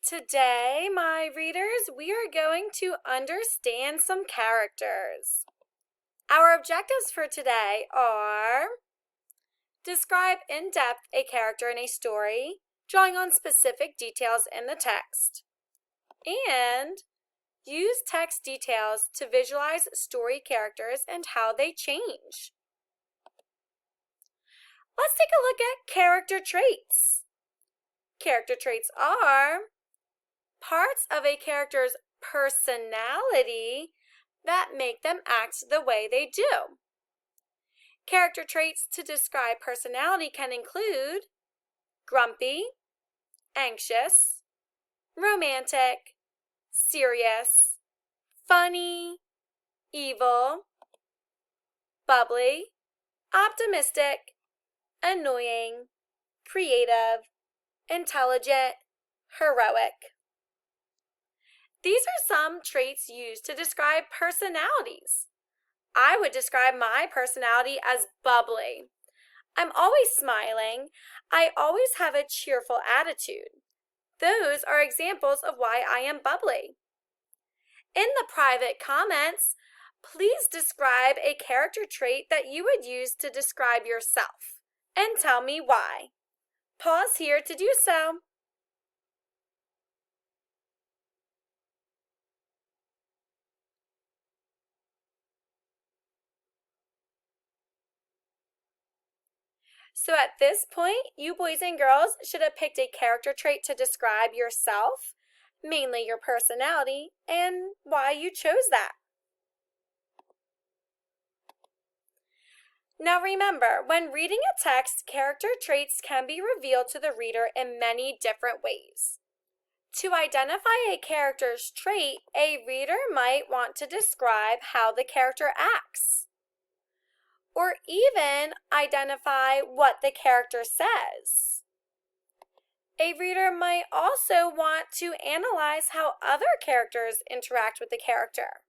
Today, my readers, we are going to understand some characters. Our objectives for today are describe in depth a character in a story, drawing on specific details in the text, and use text details to visualize story characters and how they change. Let's take a look at character traits. Character traits are parts of a character's personality that make them act the way they do. Character traits to describe personality can include grumpy, anxious, romantic, serious, funny, evil, bubbly, optimistic, annoying, creative, intelligent, heroic. These are some traits used to describe personalities. I would describe my personality as bubbly. I'm always smiling. I always have a cheerful attitude. Those are examples of why I am bubbly. In the private comments, please describe a character trait that you would use to describe yourself and tell me why. Pause here to do so. So at this point, you boys and girls should have picked a character trait to describe yourself, mainly your personality, and why you chose that. Now remember, when reading a text, character traits can be revealed to the reader in many different ways. To identify a character's trait, a reader might want to describe how the character acts, or even identify what the character says. A reader might also want to analyze how other characters interact with the character.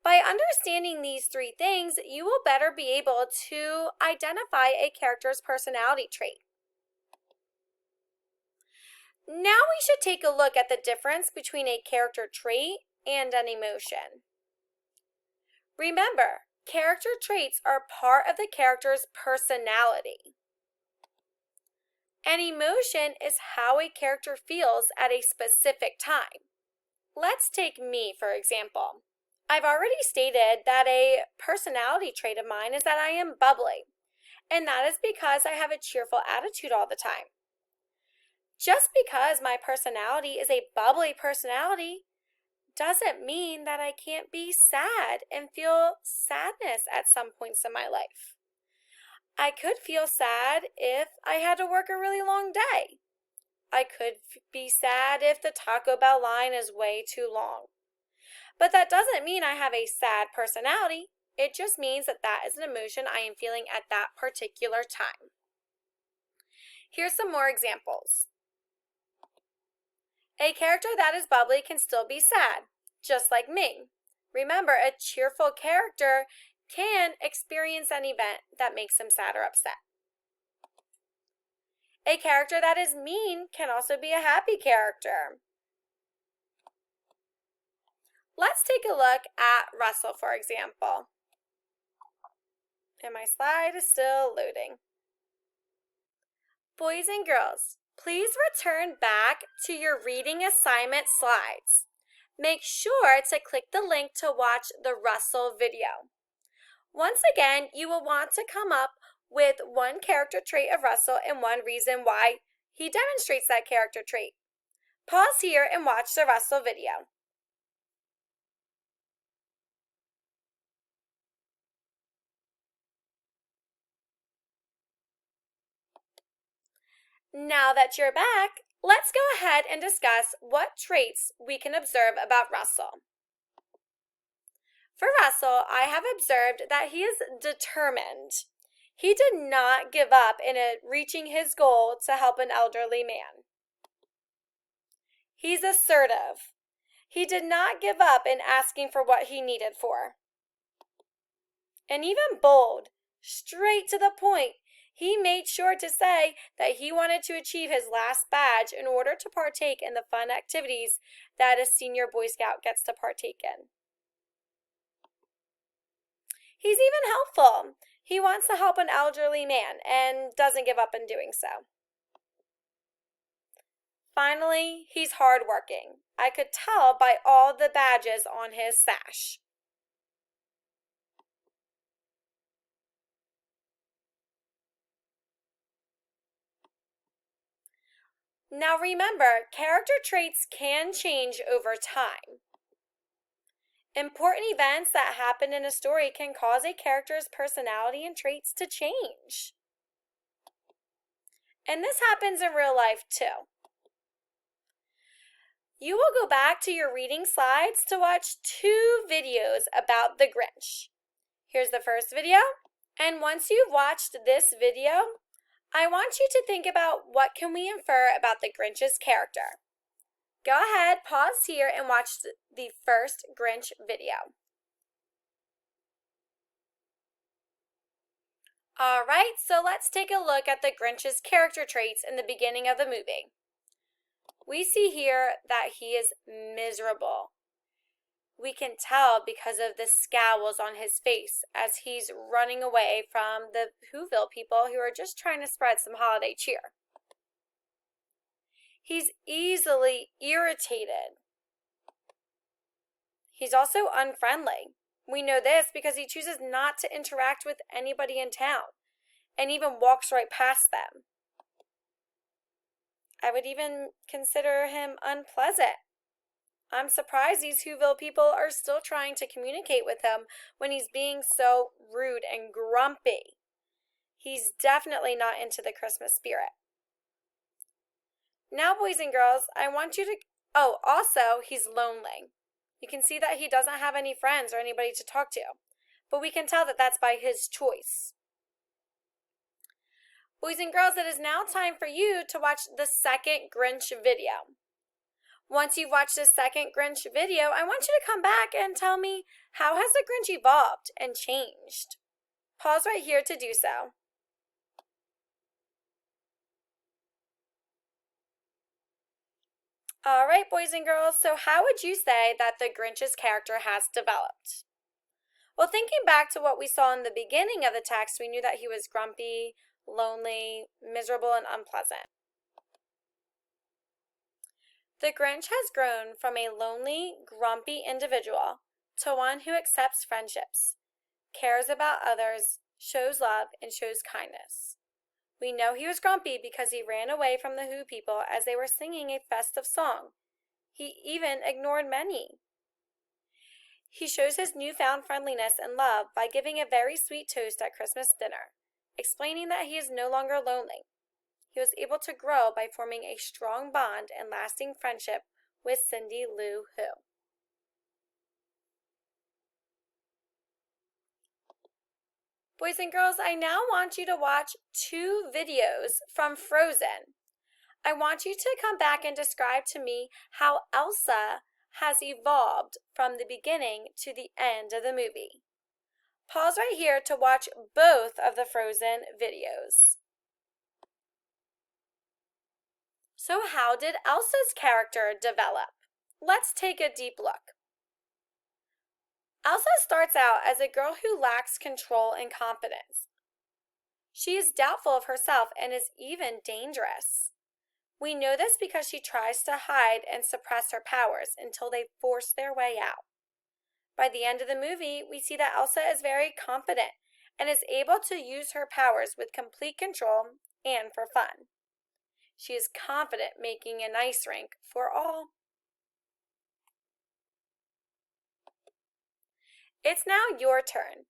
By understanding these three things, you will better be able to identify a character's personality trait. Now we should take a look at the difference between a character trait and an emotion. Remember, character traits are part of the character's personality. An emotion is how a character feels at a specific time. Let's take me, for example. I've already stated that a personality trait of mine is that I am bubbly, and that is because I have a cheerful attitude all the time. Just because my personality is a bubbly personality doesn't mean that I can't be sad and feel sadness at some points in my life. I could feel sad if I had to work a really long day. I could be sad if the Taco Bell line is way too long. But that doesn't mean I have a sad personality. It just means that that is an emotion I am feeling at that particular time. Here's some more examples. A character that is bubbly can still be sad, just like me. Remember, a cheerful character can experience an event that makes them sad or upset. A character that is mean can also be a happy character. Let's take a look at Russel, for example. And my slide is still loading. Boys and girls, please return back to your reading assignment slides. Make sure to click the link to watch the Russel video. Once again, you will want to come up with one character trait of Russel and one reason why he demonstrates that character trait. Pause here and watch the Russel video. Now that you're back, let's go ahead and discuss what traits we can observe about Russel. For Russel, I have observed that he is determined. He did not give up in reaching his goal to help an elderly man. He's assertive. He did not give up in asking for what he needed for. And even bold, straight to the point. He made sure to say that he wanted to achieve his last badge in order to partake in the fun activities that a senior Boy Scout gets to partake in. He's even helpful. He wants to help an elderly man and doesn't give up in doing so. Finally, he's hardworking. I could tell by all the badges on his sash. Now remember, character traits can change over time. Important events that happen in a story can cause a character's personality and traits to change. And this happens in real life too. You will go back to your reading slides to watch 2 videos about the Grinch. Here's the first video, and once you've watched this video, I want you to think about what can we infer about the Grinch's character. Go ahead, pause here and watch the first Grinch video. Alright, so let's take a look at the Grinch's character traits in the beginning of the movie. We see here that he is miserable. We can tell because of the scowls on his face as he's running away from the Whoville people who are just trying to spread some holiday cheer. He's easily irritated. He's also unfriendly. We know this because he chooses not to interact with anybody in town and even walks right past them. I would even consider him unpleasant. I'm surprised these Whoville people are still trying to communicate with him when he's being so rude and grumpy. He's definitely not into the Christmas spirit. Now, boys and girls, I want you to... Oh, also, he's lonely. You can see that he doesn't have any friends or anybody to talk to, but we can tell that that's by his choice. Boys and girls, it is now time for you to watch the second Grinch video. Once you've watched the second Grinch video, I want you to come back and tell me, how has the Grinch evolved and changed? Pause right here to do so. Alright, boys and girls, so how would you say that the Grinch's character has developed? Well, thinking back to what we saw in the beginning of the text, we knew that he was grumpy, lonely, miserable, and unpleasant. The Grinch has grown from a lonely, grumpy individual to one who accepts friendships, cares about others, shows love, and shows kindness. We know he was grumpy because he ran away from the Who people as they were singing a festive song. He even ignored many. He shows his newfound friendliness and love by giving a very sweet toast at Christmas dinner, explaining that he is no longer lonely. He was able to grow by forming a strong bond and lasting friendship with Cindy Lou Who. Boys and girls, I now want you to watch 2 videos from Frozen. I want you to come back and describe to me how Elsa has evolved from the beginning to the end of the movie. Pause right here to watch both of the Frozen videos. So how did Elsa's character develop? Let's take a deep look. Elsa starts out as a girl who lacks control and confidence. She is doubtful of herself and is even dangerous. We know this because she tries to hide and suppress her powers until they force their way out. By the end of the movie, we see that Elsa is very confident and is able to use her powers with complete control and for fun. She is confident making an ice rink for all. It's now your turn.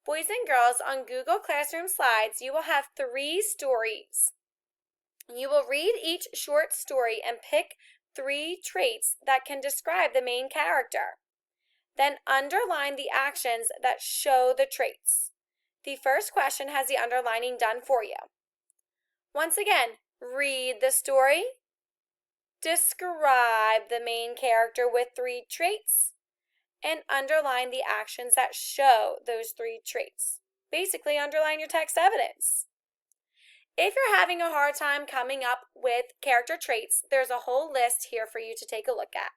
Boys and girls, on Google Classroom slides, you will have 3 stories. You will read each short story and pick 3 traits that can describe the main character. Then underline the actions that show the traits. The first question has the underlining done for you. Once again, read the story, describe the main character with 3 traits, and underline the actions that show those 3 traits. Basically, underline your text evidence. If you're having a hard time coming up with character traits, there's a whole list here for you to take a look at.